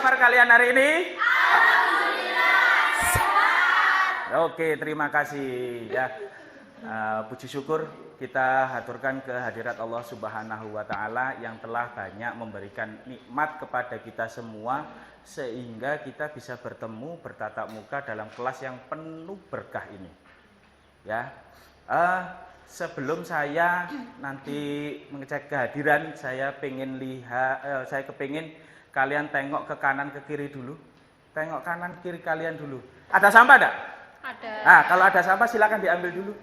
kabar kalian hari ini? Oke, terima kasih ya. Puji syukur kita haturkan kehadirat Allah Subhanahu wa taala yang telah banyak memberikan nikmat kepada kita semua sehingga kita bisa bertemu bertatap muka dalam kelas yang penuh berkah ini. Ya. Sebelum saya nanti mengecek kehadiran, saya kepingin kalian tengok ke kanan ke kiri dulu. Tengok kanan kiri kalian dulu. Ada sampah enggak? Ada. Nah, kalau ada sampah silakan diambil dulu.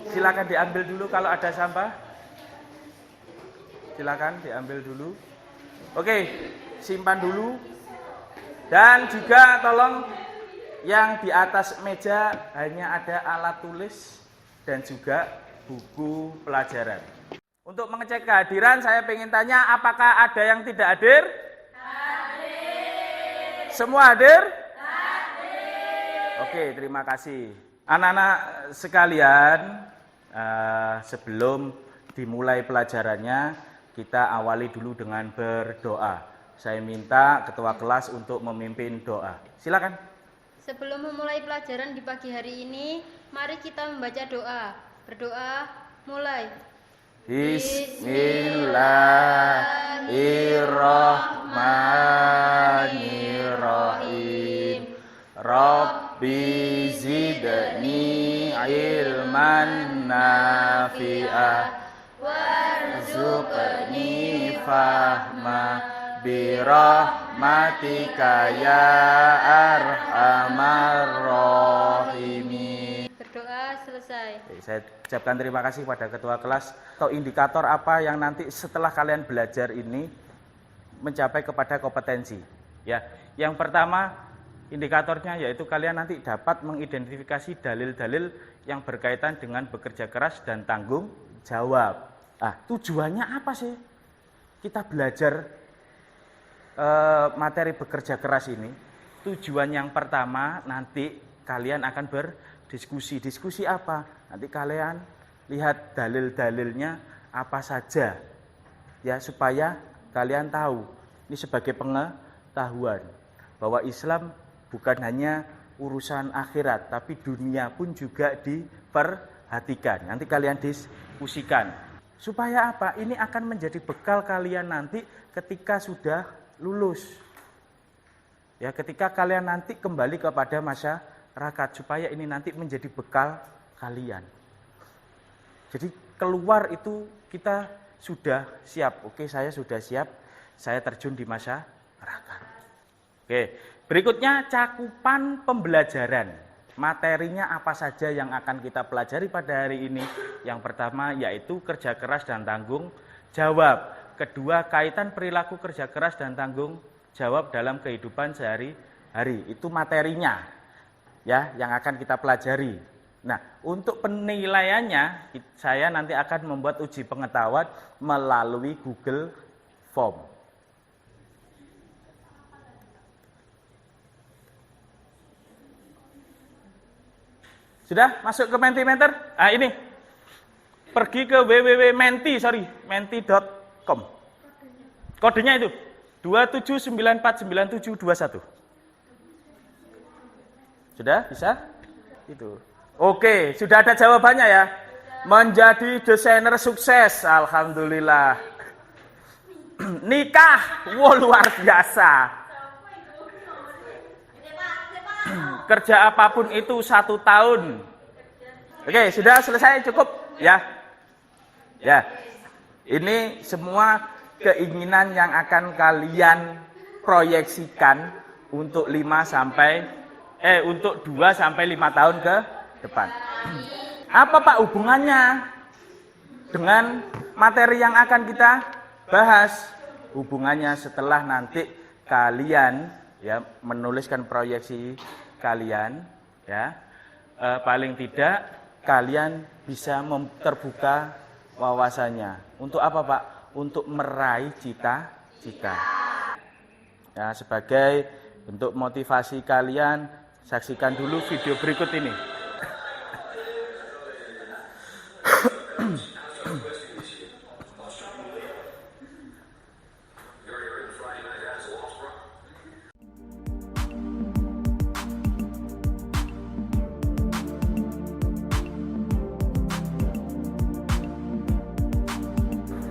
Silakan diambil dulu kalau ada sampah. Silakan diambil dulu. Oke, simpan dulu. Dan juga tolong yang di atas meja hanya ada alat tulis dan juga buku pelajaran. Untuk mengecek kehadiran, saya ingin tanya, apakah ada yang tidak hadir? Hadir. Semua hadir? Hadir. Oke, terima kasih. Anak-anak sekalian, sebelum dimulai pelajarannya, kita awali dulu dengan berdoa. Saya minta ketua kelas untuk memimpin doa. Silakan. Sebelum memulai pelajaran di pagi hari ini, mari kita membaca doa. Berdoa, mulai. Bismillahirrahmanirrahim. Rabbi zidni ilman nafi'ah warzuqni fahma birahmatika ya arhamar rahimin. Berdoa selesai. Saya ucapkan terima kasih kepada ketua kelas. Atau indikator apa yang nanti setelah kalian belajar ini mencapai kepada kompetensi. Ya, yang pertama indikatornya yaitu kalian nanti dapat mengidentifikasi dalil-dalil yang berkaitan dengan bekerja keras dan tanggung jawab. Tujuannya apa sih? Kita belajar materi bekerja keras ini. Tujuan yang pertama nanti kalian akan berdiskusi. Diskusi apa? Nanti kalian lihat dalil-dalilnya apa saja. Ya, supaya kalian tahu. Ini sebagai pengetahuan bahwa Islam bukan hanya urusan akhirat, tapi dunia pun juga diperhatikan. Nanti kalian diskusikan. Supaya apa? Ini akan menjadi bekal kalian nanti ketika sudah lulus. Ya, ketika kalian nanti kembali kepada masyarakat, supaya ini nanti menjadi bekal kalian. Jadi keluar itu kita sudah siap. Oke, saya sudah siap. Saya terjun di masyarakat. Oke, berikutnya cakupan pembelajaran. Materinya apa saja yang akan kita pelajari pada hari ini? Yang pertama yaitu kerja keras dan tanggung jawab. Kedua, kaitan perilaku kerja keras dan tanggung jawab dalam kehidupan sehari-hari. Itu materinya ya yang akan kita pelajari. Nah, untuk penilaiannya saya nanti akan membuat uji pengetahuan melalui Google Form. Sudah masuk ke Mentimeter? Ini. Pergi ke menti.com. Kodenya itu 27949721. Sudah bisa? Itu. Oke, sudah ada jawabannya ya. Menjadi desainer sukses, alhamdulillah. Nikah, luar biasa. Kerja apapun itu 1 tahun. Oke, sudah selesai, cukup ya. Ya, ini semua keinginan yang akan kalian proyeksikan untuk 2 sampai 5 tahun ke depan. Apa Pak hubungannya dengan materi yang akan kita bahas? Hubungannya setelah nanti kalian ya menuliskan proyeksi kalian ya, paling tidak kalian bisa terbuka wawasannya. Untuk apa Pak? Untuk meraih cita-cita. Ya, sebagai bentuk motivasi kalian, saksikan dulu video berikut ini.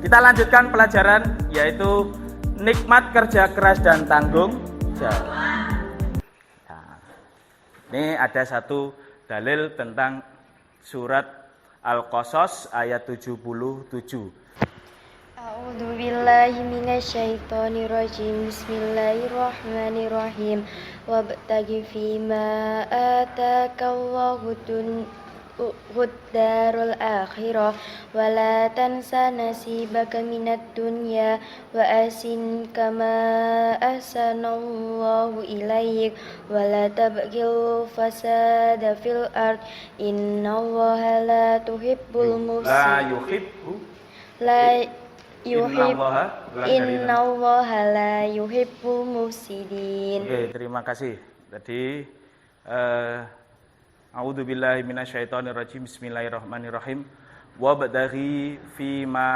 Kita lanjutkan pelajaran yaitu nikmat kerja keras dan tanggung jawab. Nah, ini ada satu dalil tentang surat Al-Qasas ayat 77. A'udzu billahi minasyaitonir rajim. Bismillahirrahmanirrahim. Wabtaghi fima atakallahu darul akhirah wa la tansa nasibaka minad dunya wa asin kama ahsanallahu ilaik wa la tabghil fasada fil ard innallaha la tuhibbul mufsidin innallaha la yuhibbul mufsidin. Oke, terima kasih. Tadi A'udzubillahi minasyaitonirrajim. Bismillahirrahmanirrahim. Wabtaghi fima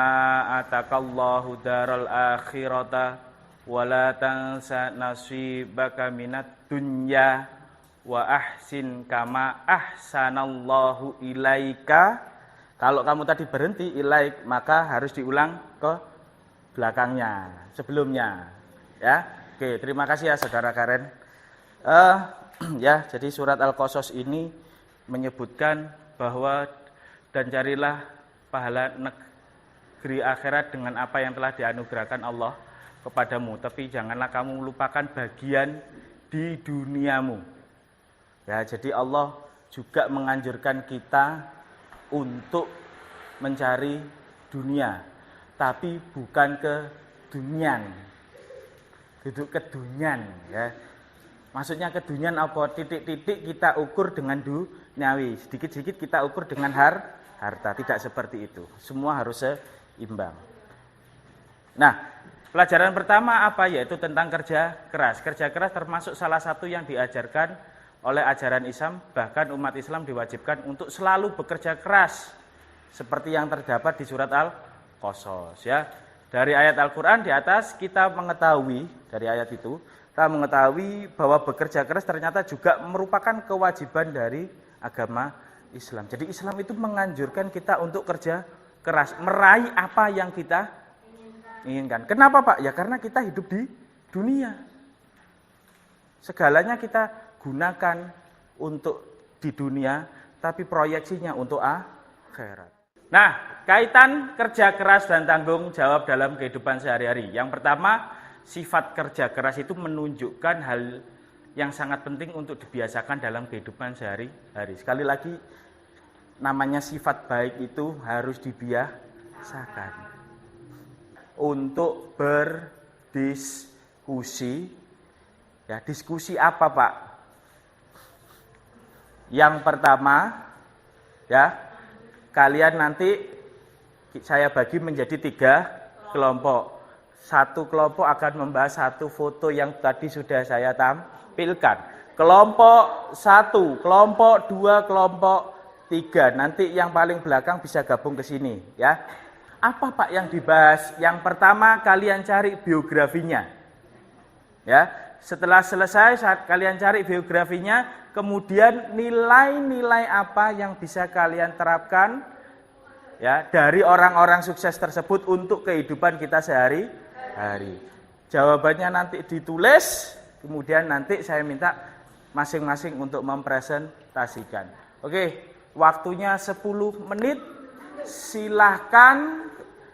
atakallahu daral akhirata wa la tansa nasibaka minad dunya wa ahsin kama ahsanallahu ilaika. Kalau kamu tadi berhenti ilaik, maka harus diulang ke belakangnya, sebelumnya. Ya. Oke, terima kasih ya Saudara Karen. Ya, jadi surat Al-Qasas ini menyebutkan bahwa dan carilah pahala negeri akhirat dengan apa yang telah dianugerahkan Allah kepadamu, tapi janganlah kamu melupakan bagian di duniamu. Ya, jadi Allah juga menganjurkan kita untuk mencari dunia, tapi bukan kedunian. Duduk kedunian, ya. Maksudnya kedunian apa? Titik-titik kita ukur dengan duniawi, sedikit-sedikit kita ukur dengan harta. Tidak seperti itu. Semua harus seimbang. Nah, pelajaran pertama apa? Yaitu tentang kerja keras. Kerja keras termasuk salah satu yang diajarkan oleh ajaran Islam. Bahkan umat Islam diwajibkan untuk selalu bekerja keras, seperti yang terdapat di surat Al-Qasas. Ya, dari ayat Al-Quran di atas kita mengetahui, dari ayat itu kita mengetahui bahwa bekerja keras ternyata juga merupakan kewajiban dari agama Islam. Jadi Islam itu menganjurkan kita untuk kerja keras, meraih apa yang kita inginkan. Kenapa Pak? Ya karena kita hidup di dunia. Segalanya kita gunakan untuk di dunia, tapi proyeksinya untuk akhirat. Nah, kaitan kerja keras dan tanggung jawab dalam kehidupan sehari-hari. Yang pertama, sifat kerja keras itu menunjukkan hal yang sangat penting untuk dibiasakan dalam kehidupan sehari-hari. Sekali lagi, namanya sifat baik itu harus dibiasakan. Untuk berdiskusi, ya diskusi apa Pak? Yang pertama, ya kalian nanti saya bagi menjadi 3 kelompok. Satu kelompok akan membahas satu foto yang tadi sudah saya tampilkan. Kelompok 1, kelompok 2, kelompok 3. Nanti yang paling belakang bisa gabung ke sini, ya. Apa Pak yang dibahas? Yang pertama kalian cari biografinya. Ya, setelah selesai saat kalian cari biografinya, kemudian nilai-nilai apa yang bisa kalian terapkan ya dari orang-orang sukses tersebut untuk kehidupan kita sehari-hari. Jawabannya nanti ditulis, kemudian nanti saya minta masing-masing untuk mempresentasikan. Oke, waktunya 10 menit. Silahkan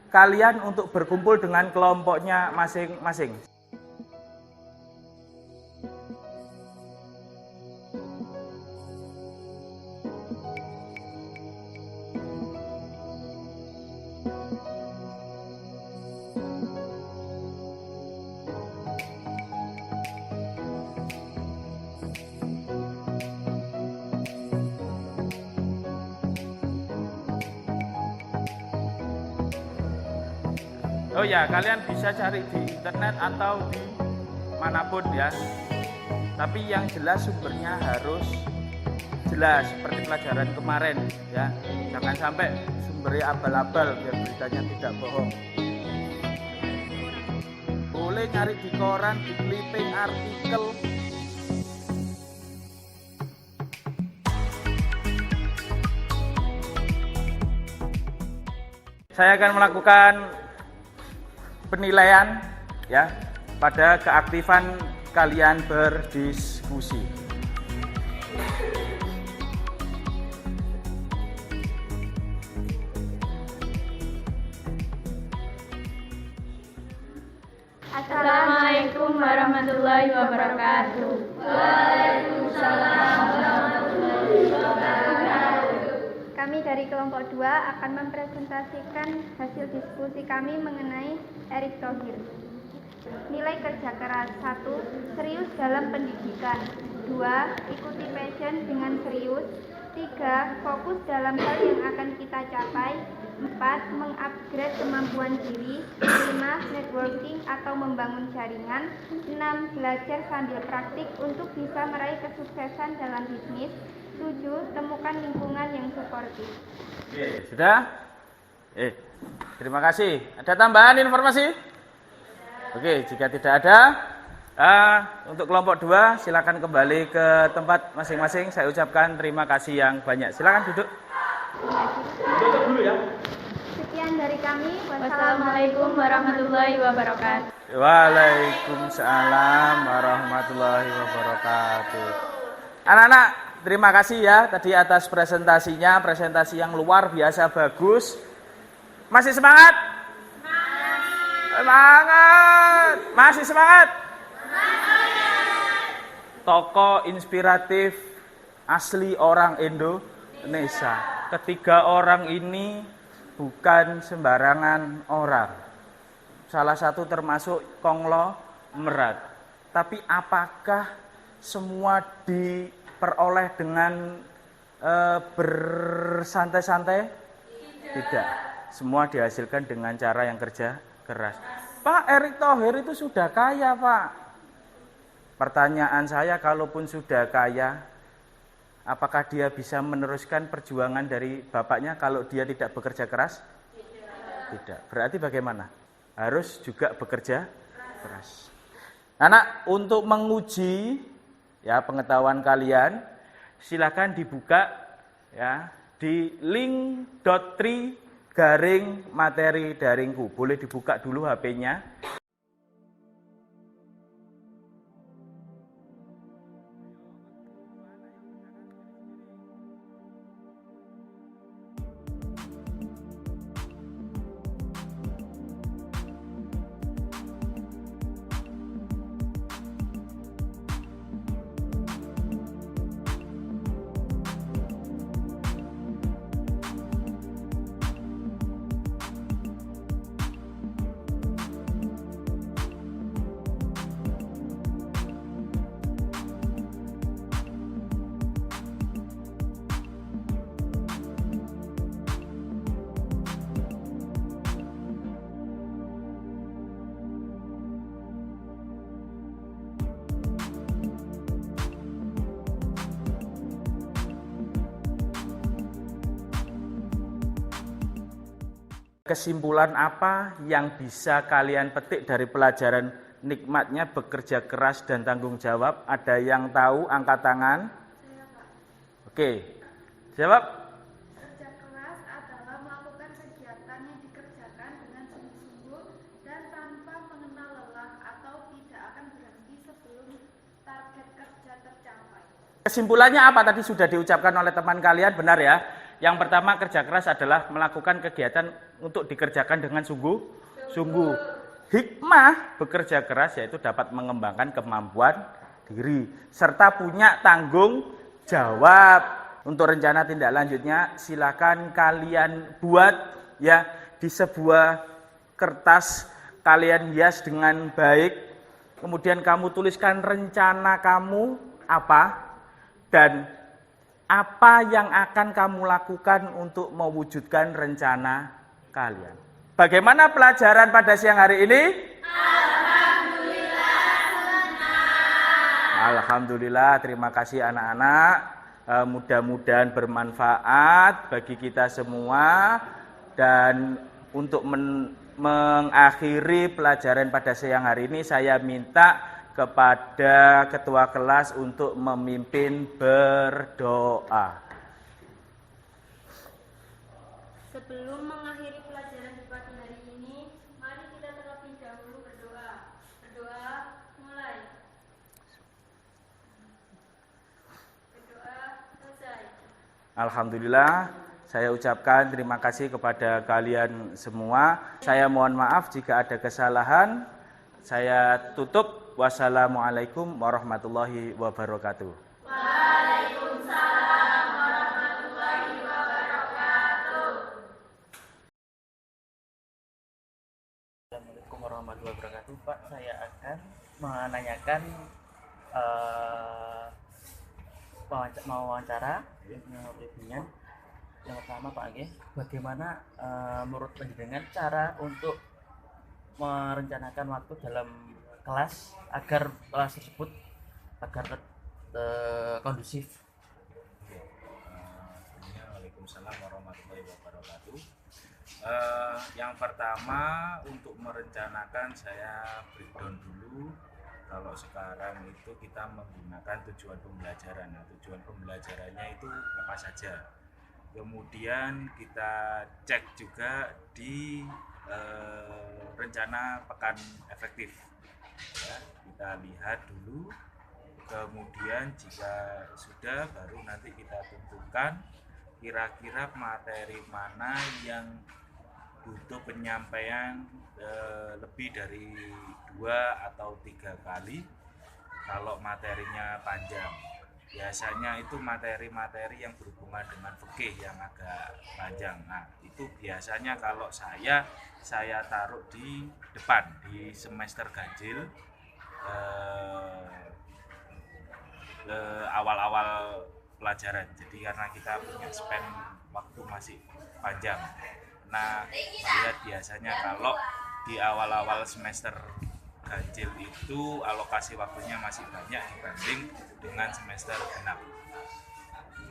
kalian untuk berkumpul dengan kelompoknya masing-masing. Oh ya, kalian bisa cari di internet atau di manapun ya. Tapi yang jelas sumbernya harus jelas seperti pelajaran kemarin ya. Jangan sampai sumbernya abal-abal biar beritanya tidak bohong. Boleh cari di koran, di clipping artikel. Saya akan melakukan penilaian ya pada keaktifan kalian berdiskusi. Assalamualaikum warahmatullahi wabarakatuh. Waalaikumsalam warahmatullahi wabarakatuh. Kami dari kelompok 2 akan mempresentasikan hasil diskusi kami mengenai Erick Thohir. Nilai kerja keras 1. Serius dalam pendidikan. 2. Ikuti passion dengan serius. 3. Fokus dalam hal yang akan kita capai. 4. Mengupgrade kemampuan diri. 5. Networking atau membangun jaringan. 6. Belajar sambil praktik untuk bisa meraih kesuksesan dalam bisnis. 7. Temukan lingkungan yang suportif. Sudah? Terima kasih. Ada tambahan informasi? Oke, jika tidak ada, untuk kelompok 2 silakan kembali ke tempat masing-masing. Saya ucapkan terima kasih yang banyak. Silakan duduk. Duduk dulu ya. Sekian dari kami. Wassalamualaikum warahmatullahi wabarakatuh. Waalaikumsalam warahmatullahi wabarakatuh. Anak-anak, terima kasih ya tadi atas presentasinya, presentasi yang luar biasa bagus. Masih semangat? Semangat! Masih semangat? Tokoh inspiratif asli orang Indonesia. Ketiga orang ini bukan sembarangan orang. Salah satu termasuk konglomerat. Tapi apakah semua diperoleh dengan bersantai-santai? Tidak. Semua dihasilkan dengan cara yang kerja keras. Pak, Erick Thohir itu sudah kaya, Pak. Pertanyaan saya, kalaupun sudah kaya, apakah dia bisa meneruskan perjuangan dari bapaknya kalau dia tidak bekerja keras? Tidak. Berarti bagaimana? Harus juga bekerja keras. Anak, untuk menguji ya pengetahuan kalian, silakan dibuka ya di link.tri/materi daringku. Boleh dibuka dulu HP-nya. Kesimpulan apa yang bisa kalian petik dari pelajaran nikmatnya bekerja keras dan tanggung jawab? Ada yang tahu? Angkat tangan. Oke, jawab. Kerja keras adalah melakukan kegiatan yang dikerjakan dengan sungguh-sungguh dan tanpa mengenal lelah atau tidak akan berhenti sebelum target kerja tercapai. Kesimpulannya apa? Tadi sudah diucapkan oleh teman kalian, benar ya? Yang pertama, kerja keras adalah melakukan kegiatan untuk dikerjakan dengan sungguh-sungguh. Hikmah bekerja keras yaitu dapat mengembangkan kemampuan diri serta punya tanggung jawab. Untuk rencana tindak lanjutnya silakan kalian buat ya di sebuah kertas, kalian hias dengan baik. Kemudian kamu tuliskan rencana kamu apa dan apa yang akan kamu lakukan untuk mewujudkan rencana kalian. Bagaimana pelajaran pada siang hari ini? Alhamdulillah senang. Alhamdulillah, terima kasih anak-anak. Mudah-mudahan bermanfaat bagi kita semua. Dan untuk mengakhiri pelajaran pada siang hari ini, saya minta kepada ketua kelas untuk memimpin berdoa. Sebelum mengakhiri pelajaran di pagi hari ini, mari kita terlebih dahulu Alhamdulillah, saya ucapkan terima kasih kepada kalian semua. Saya mohon maaf jika ada kesalahan. Saya tutup. Wassalamualaikum warahmatullahi wabarakatuh. Assalamualaikum warahmatullahi wabarakatuh. Pak, saya akan menanyakan wawancara dengan yang pertama Pak Age, bagaimana menurut panjenengan cara untuk merencanakan waktu dalam kelas agar kelas tersebut agar kondusif? Waalaikumsalam warahmatullahi wabarakatuh. Yang pertama untuk merencanakan saya breakdown dulu. Kalau sekarang itu kita menggunakan tujuan pembelajaran. Nah, tujuan pembelajarannya itu apa saja. Kemudian kita cek juga di rencana pekan efektif. Ya, kita lihat dulu. Kemudian jika sudah, baru nanti kita tentukan kira-kira materi mana yang butuh penyampaian lebih dari 2 atau 3 kali. Kalau materinya panjang, biasanya itu materi-materi yang berhubungan dengan fikih yang agak panjang. Nah, itu biasanya kalau saya taruh di depan di semester ganjil, awal-awal pelajaran. Jadi karena kita punya span waktu masih panjang. Nah, melihat biasanya kalau di awal-awal semester ganjil itu alokasi waktunya masih banyak dibanding dengan semester genap.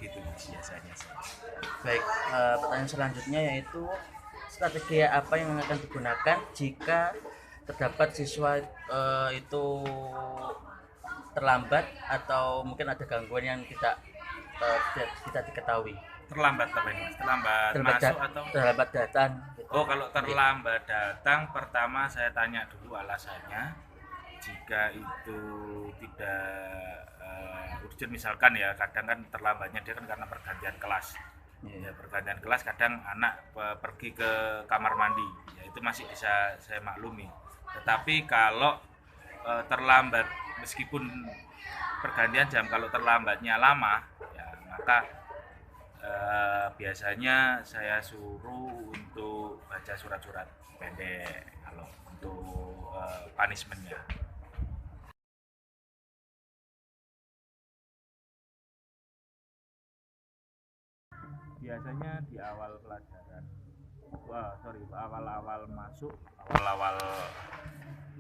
Gitu biasanya sih. Baik, pertanyaan selanjutnya yaitu strategi apa yang akan digunakan jika terdapat siswa itu terlambat atau mungkin ada gangguan yang tidak diketahui? Terlambat apa ini, Mas? Terlambat masuk atau terlambat datang gitu. Oh, kalau terlambat datang, pertama saya tanya dulu alasannya. Jika itu tidak urgent, misalkan ya, kadang kan terlambatnya dia kan karena pergantian kelas. Ya, pergantian kelas kadang anak pergi ke kamar mandi, ya itu masih bisa saya maklumi. Tetapi kalau terlambat meskipun pergantian jam, kalau terlambatnya lama, ya maka biasanya saya suruh untuk baca surat-surat pendek kalau untuk punishment-nya. Biasanya di awal pelajaran, awal-awal masuk, awal-awal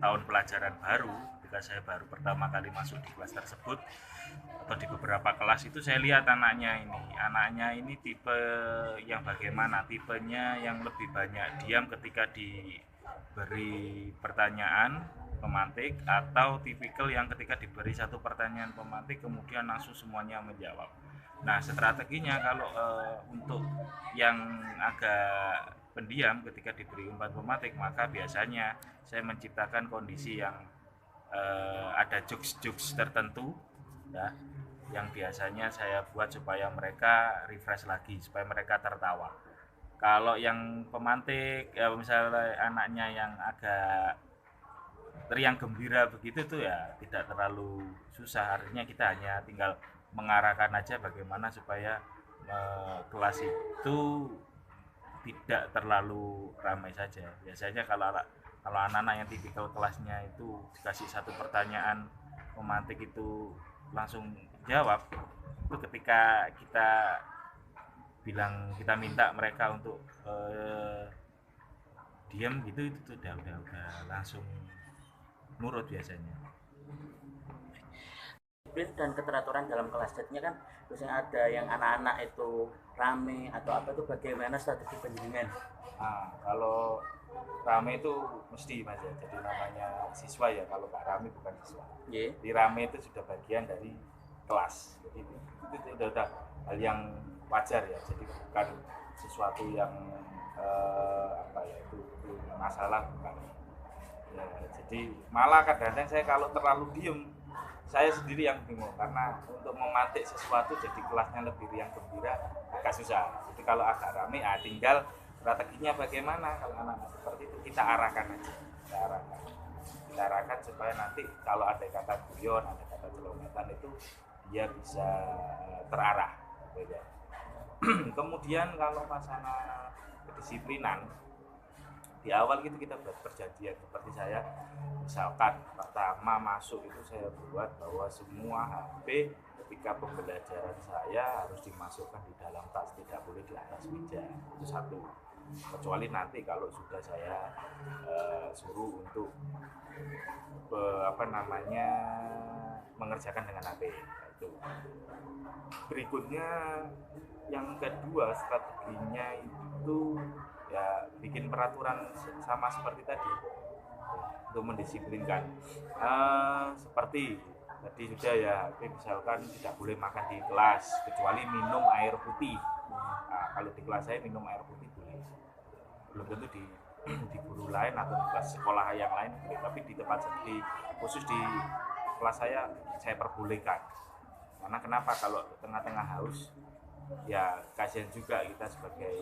tahun pelajaran baru, ketika saya baru pertama kali masuk di kelas tersebut atau di beberapa kelas itu, saya lihat anaknya ini tipe yang bagaimana, tipenya yang lebih banyak diam ketika diberi pertanyaan pemantik, atau tipikal yang ketika diberi satu pertanyaan pemantik kemudian langsung semuanya menjawab. Nah, strateginya kalau untuk yang agak pendiam ketika diberi umpan pemantik, maka biasanya saya menciptakan kondisi yang ada jokes-jokes tertentu ya, yang biasanya saya buat supaya mereka refresh lagi, supaya mereka tertawa. Kalau yang pemantik ya, misalnya anaknya yang agak teriang gembira begitu tuh ya tidak terlalu susah, artinya kita hanya tinggal mengarahkan aja bagaimana supaya kelas itu tidak terlalu ramai saja. Biasanya kalau anak-anak yang tipikal kelasnya itu dikasih satu pertanyaan pemantik itu langsung jawab, itu ketika kita minta mereka untuk diam gitu, itu udah langsung nurut biasanya. Disiplin dan keteraturan dalam kelas, jadinya kan biasanya ada yang anak-anak itu rame atau apa, itu bagaimana strategi penjaringan? Nah, kalau rame itu mesti Mas ya, jadi namanya siswa ya, kalau nggak rame bukan siswa. Di rame itu sudah bagian dari kelas, jadi itu udah hal yang wajar ya, jadi bukan sesuatu yang itu masalah bukan ya. Jadi malah kadang-kadang saya kalau terlalu diem saya sendiri yang bingung karena untuk memantik sesuatu jadi kelasnya lebih riang gembira agak susah. Jadi kalau agak rame, tinggal strateginya bagaimana kalau anak-anak seperti itu kita arahkan aja, kita arahkan supaya nanti kalau ada kata guyon, ada kata celometan itu dia bisa terarah. Gitu. Kemudian kalau masalah kedisiplinan di awal gitu kita buat perjanjian seperti saya misalkan pertama masuk itu saya buat bahwa semua HP ketika pembelajaran saya harus dimasukkan di dalam tas, tidak boleh di atas meja. Itu satu, kecuali nanti kalau sudah saya suruh untuk mengerjakan dengan HP. Itu berikutnya yang kedua strateginya itu ya bikin peraturan sama seperti tadi untuk mendisiplinkan seperti tadi sudah ya, misalkan tidak boleh makan di kelas kecuali minum air putih. Nah, kalau di kelas saya minum air putih boleh, belum tentu di guru lain atau di kelas sekolah yang lain boleh, tapi di tempat khusus di kelas saya perbolehkan. Karena kenapa, kalau tengah-tengah haus ya kasihan juga kita sebagai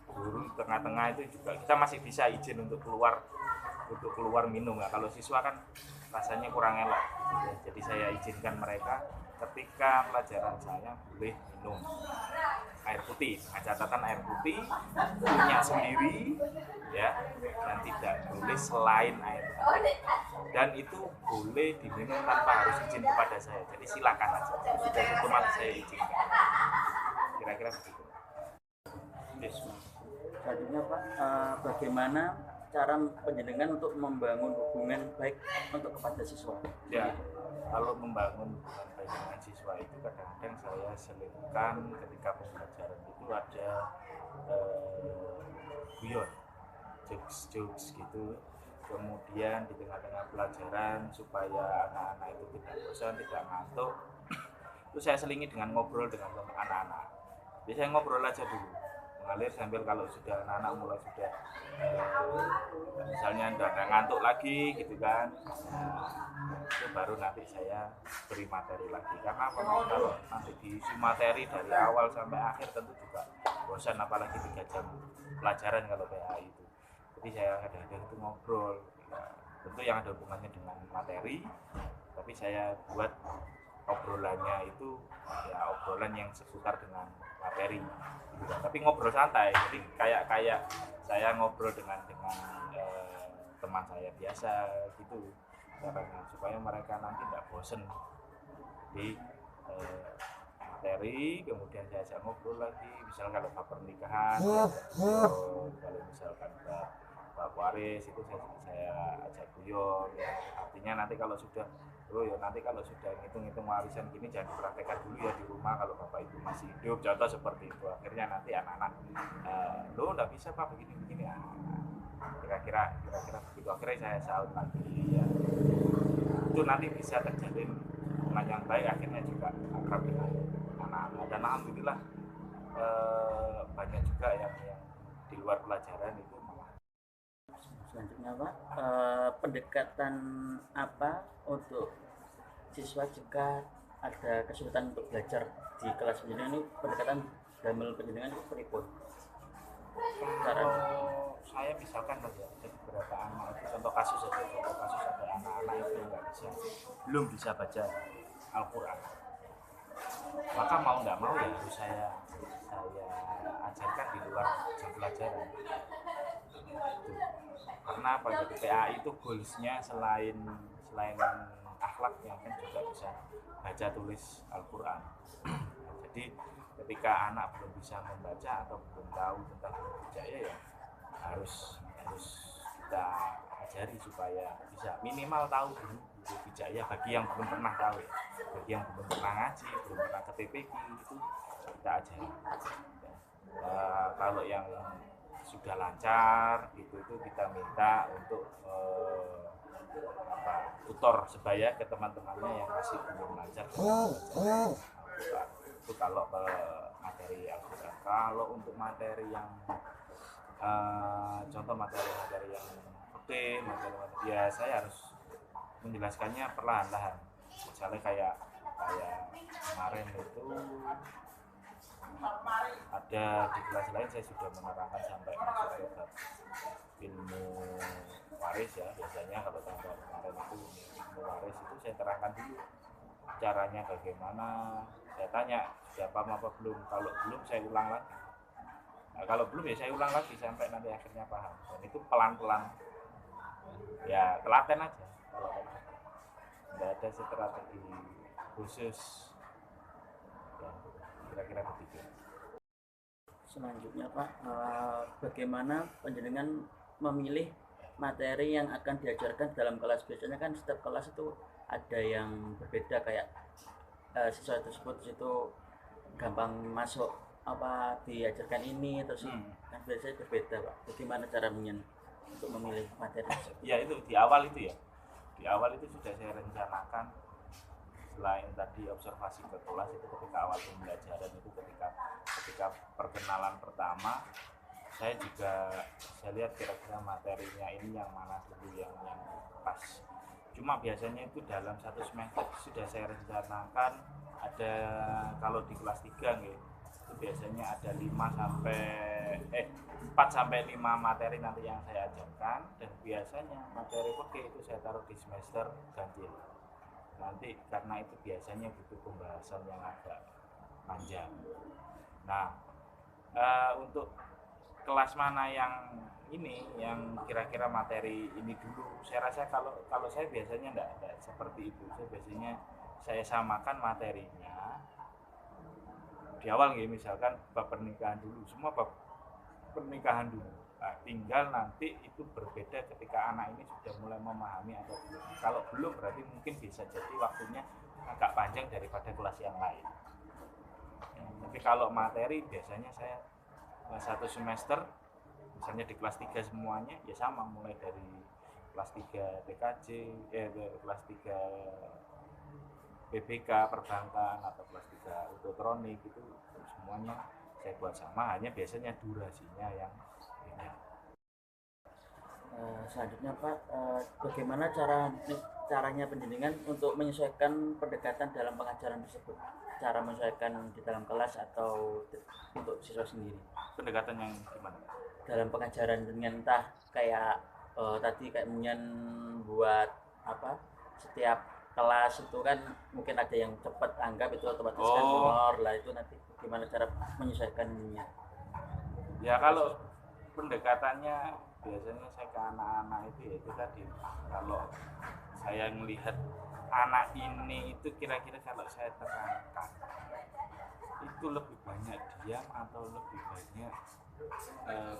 guru, tengah-tengah itu juga kita masih bisa izin untuk keluar minum. Nah, kalau siswa kan rasanya kurang elok gitu. Jadi saya izinkan mereka ketika pelajaran saya boleh minum air putih, dengan catatan air putih punya sendiri ya, dan tidak boleh selain air putih, dan itu boleh diminum tanpa harus izin kepada saya. Jadi silakan aja, sudah otomatis saya izinkan. Kira-kira begitu. Yes. Selanjutnya Pak, bagaimana cara penjenengan untuk membangun hubungan baik untuk kepada siswa? Ya, kalau membangun hubungan baik dengan siswa itu kadang-kadang saya selipkan ketika pembelajaran itu ada guyon, jokes gitu. Kemudian di tengah-tengah pelajaran supaya anak-anak itu tidak bosan, tidak ngantuk, itu saya selingi dengan ngobrol dengan anak-anak. Jadi saya ngobrol aja dulu, mengalir sambil kalau sudah anak-anak mulai sudah misalnya udah ngantuk lagi gitu kan, itu baru nanti saya beri materi lagi. Karena kalau nanti diisi materi dari awal sampai akhir tentu juga bosan, apalagi 3 jam pelajaran kalau PA itu. Jadi saya kadang-kadang itu ngobrol ya, tentu yang ada hubungannya dengan materi, tapi saya buat obrolannya itu ya obrolan yang seputar dengan materi gitu kan. Tapi ngobrol santai, jadi kayak saya ngobrol dengan teman saya biasa gitu caranya, supaya mereka nanti tidak bosen di materi. Kemudian saya ajak ngobrol lagi, misal kalau bab pernikahan ya, kalau misalkan Pak Waris itu saya ajak guyon ya. Artinya nanti kalau sudah ngitung-ngitung warisan gini jangan dipraktekkan dulu ya di rumah kalau bapak ibu masih hidup, contoh seperti itu. Akhirnya nanti anak-anak lo nggak bisa Pak begini ya. Kira-kira begitu. Akhirnya saya saut lagi ya. Itu nanti bisa terjalin hubungan yang baik, akhirnya juga akrab dengan anak-anak. Dan alhamdulillah banyak juga yang di luar pelajaran itu. Selanjutnya Pak, pendekatan apa untuk siswa jika ada kesulitan untuk belajar di kelas penjenengan, ini pendekatan damel penjenengan itu pripun? Kalau saya misalkan saja ada beberapa anak itu, contoh kasus ada anak-anak itu yang belum bisa baca Al-Quran, maka mau nggak mau ya harus saya ajarkan di luar jam pelajaran. Karena apa, jadi PA itu goalsnya selain akhlaknya kan juga bisa baca tulis Al-Quran. Jadi ketika anak belum bisa membaca atau belum tahu tentang hijaya ya harus kita ajari supaya bisa minimal tahu dulu hijaya bagi yang belum pernah tahu ya. Bagi yang belum pernah ngaji, belum pernah ke TPQ itu kita ajari. Kalau yang sudah lancar itu kita minta untuk tutor sebaya ke teman-temannya yang masih belum lancar. Itu kalau materi Al-Quran. Kalau untuk materi yang contoh materi yang materi ya saya harus menjelaskannya perlahan-lahan. Misalnya kayak kemarin itu ada di kelas lain saya sudah menerangkan sampai masuk ke bab ilmu waris ya. Biasanya kalau tanggal kemarin itu ilmu waris itu saya terangkan dulu caranya bagaimana. Saya tanya sudah paham apa belum, kalau belum saya ulang lagi. Nah, kalau belum ya saya ulang lagi sampai nanti akhirnya paham. Dan itu pelan-pelan, ya telaten aja. Tidak ada strategi khusus, ya, kira-kira begitu. Selanjutnya Pak, bagaimana panjenengan memilih materi yang akan diajarkan dalam kelas? Biasanya kan setiap kelas itu ada yang berbeda, kayak siswa tersebut itu gampang masuk apa diajarkan ini, terus kan biasanya berbeda Pak. Bagaimana caranya untuk memilih materi? Ya itu di awal itu ya, di awal itu sudah saya rencanakan. Selain tadi observasi ke kelas itu ketika awal pembelajaran itu ketika perkenalan pertama, saya lihat kira-kira materinya ini yang mana dulu yang pas. Cuma biasanya itu dalam satu semester sudah saya rencanakan ada, kalau di kelas 3 nih, itu biasanya ada 4 sampai 5 materi nanti yang saya ajarkan, dan biasanya materi peke itu saya taruh di semester ganjil. Nanti karena itu biasanya butuh pembahasan yang agak panjang. Nah, untuk kelas mana yang ini, yang kira-kira materi ini dulu, saya rasa kalau saya biasanya enggak seperti itu. Saya biasanya samakan materinya di awal nih, misalkan bab pernikahan dulu, semua bab pernikahan dulu. Nah, tinggal nanti itu berbeda ketika anak ini sudah mulai memahami atau belum. Kalau belum berarti mungkin bisa jadi waktunya agak panjang daripada kelas yang lain. Ya, tapi kalau materi biasanya saya satu semester, misalnya di kelas 3 semuanya ya sama, mulai dari kelas 3 TKJ, kelas 3 PBK perbankan atau kelas 3 autotronik, itu semuanya saya buat sama, hanya biasanya durasinya yang beda. Selanjutnya Pak, bagaimana caranya penjenengan untuk menyesuaikan pendekatan dalam pengajaran tersebut? Cara menyesuaikan di dalam kelas atau untuk siswa sendiri? Pendekatan yang gimana? Dalam pengajaran dengan entah kayak tadi kayak buat apa, setiap kelas itu kan mungkin ada yang cepat anggap itu otomatis kan honor lah, itu nanti gimana cara menyesuaikannya? Ya kalau pendekatannya biasanya saya ke anak-anak itu tadi, kalau saya melihat anak ini itu kira-kira kalau saya terangkan itu lebih banyak diam atau lebih banyak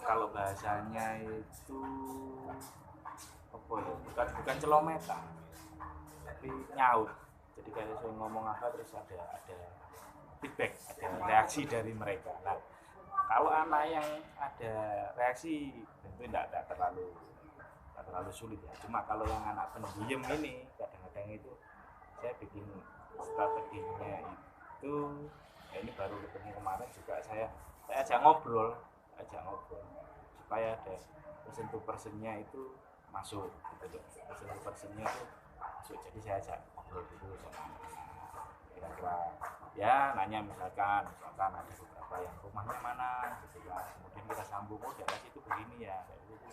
kalau bahasanya itu apa ya, bukan celometan tapi nyaut. Jadi kalau saya ngomong apa terus ada feedback, ada reaksi dari mereka. Nah, kalau anak yang ada reaksi tentu tidak terlalu sulit ya. Cuma kalau yang anak pendiam ini kadang-kadang itu saya bikin strateginya itu, ya ini baru ketemu kemarin juga saya ajak ngobrol supaya ada person to personnya itu masuk gitu loh. Person to personnya itu masuk, jadi saya ajak ngobrol dulu sama kira-kira ya nanya misalkan ada beberapa yang rumahnya mana gitu ya, kemudian kita sambung daerah situ begini ya gitu.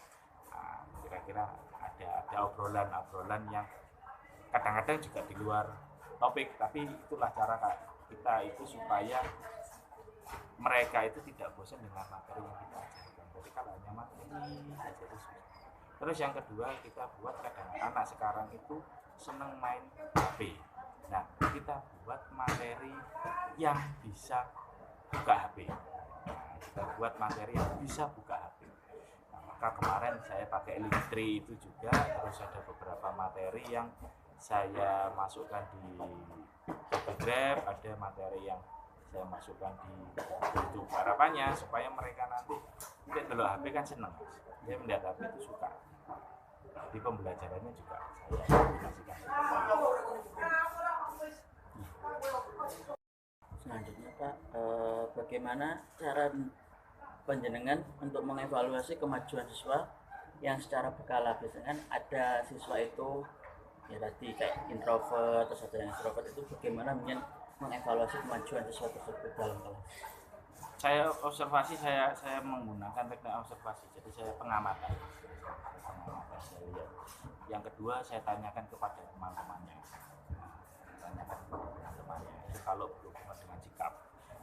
Nah, kira-kira ada obrolan yang kadang-kadang juga di luar topik, tapi itulah cara kita itu supaya mereka itu tidak bosan dengan materi yang kita ajarkan. Jadi kalau hanya materi saja itu susah. Terus yang kedua, kita buat kadang anak sekarang itu seneng main HP. Nah, kita buat materi yang bisa buka HP. Nah, kita buat materi yang bisa buka HP. Nah, maka kemarin saya pakai Linktree itu juga, terus ada beberapa materi yang saya masukkan di Grab, ada materi yang saya masukkan di YouTube. Harapannya supaya mereka nanti melihat dulu HP kan senang, dia melihat HP itu suka. Jadi pembelajarannya juga saya aplikasikan. Selanjutnya Pak, bagaimana cara panjenengan untuk mengevaluasi kemajuan siswa yang secara berkala? Biasanya kan ada siswa itu ya tadi kayak introvert, terus ada yang extrovert, itu bagaimana mengevaluasi kemajuan siswa tersebut dalam kelas? Saya observasi, saya menggunakan teknik observasi, jadi saya pengamatan. Saya lihat. Yang kedua, saya tanyakan kepada teman-temannya. Tanyakan kepada teman-temannya. Itu kalau berhubungan dengan sikap.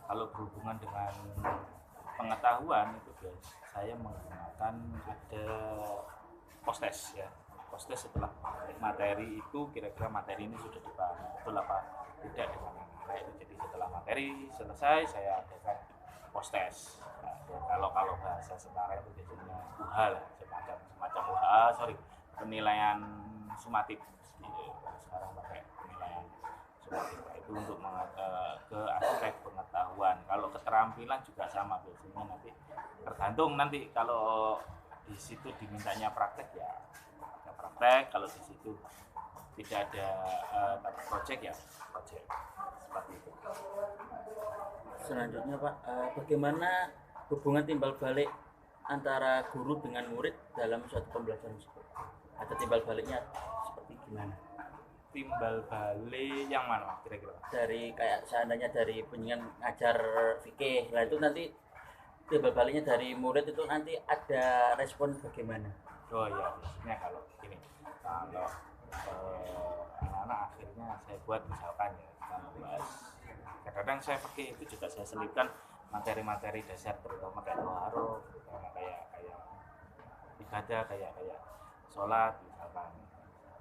Kalau berhubungan dengan pengetahuan itu saya menggunakan ada post-test ya. Post-test setelah materi itu kira-kira materi ini sudah dipahami betul apa tidak dengan anak itu. Jadi setelah materi selesai saya adakan post-test. Nah, kalau bahasa sekarang itu biasanya UHA lah, semacam UHA, penilaian sumatif. Sekarang pakai penilaian sumatif itu untuk ke aspek pengetahuan. Kalau keterampilan juga sama, biasanya nanti tergantung nanti kalau di situ dimintanya praktek ya ada praktek, kalau di situ tidak ada project ya project, seperti itu. Selanjutnya Pak, bagaimana hubungan timbal balik antara guru dengan murid dalam suatu pembelajaran tersebut? Ada timbal baliknya seperti gimana? Timbal balik yang mana kira-kira? Dari kayak seandainya dari penjenengan ngajar fikih, lah itu nanti timbal baliknya dari murid itu nanti ada respon bagaimana? Oh iya, biasanya kalau gini, kalau anak-anak akhirnya saya buat misalkan ya kita membahas, kadang-kadang saya pakai itu juga saya selipkan materi-materi dasar terutama kayak toharo, terutama kayak ibadah, kayak sholat misalkan.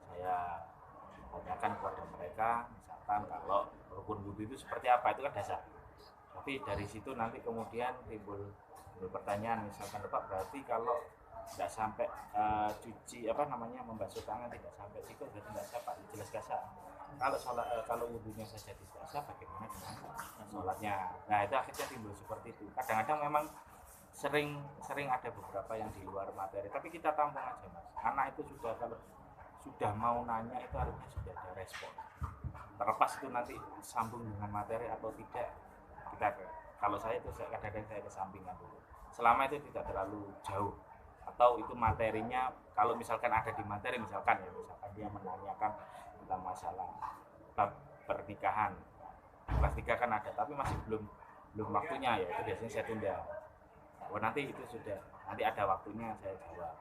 Saya tanyakan kepada mereka misalkan kalau rukun wudhu itu seperti apa, itu kan dasar. Tapi dari situ nanti kemudian timbul pertanyaan, misalkan Pak, berarti kalau tidak sampai membasuh tangan tidak sampai situ berarti tidak sah Pak, jelas gak sah. Kalau wudhunya saja tidak sah, bagaimana dengan sholatnya? Nah itu akhirnya timbul seperti itu. Kadang-kadang memang sering ada beberapa yang di luar materi, tapi kita tampung aja Mas. Anak itu sudah, kalau sudah mau nanya itu harusnya sudah ada respon. Terlepas itu nanti sambung dengan materi atau tidak, kalau saya itu kadang-kadang saya kesampingan dulu. Selama itu tidak terlalu jauh, atau itu materinya kalau misalkan ada di materi, misalkan dia menanyakan tentang masalah bab pernikahan, kelas 3 kan ada tapi masih belum waktunya, ya itu biasanya saya tunda. Nanti itu sudah, nanti ada waktunya saya jawab.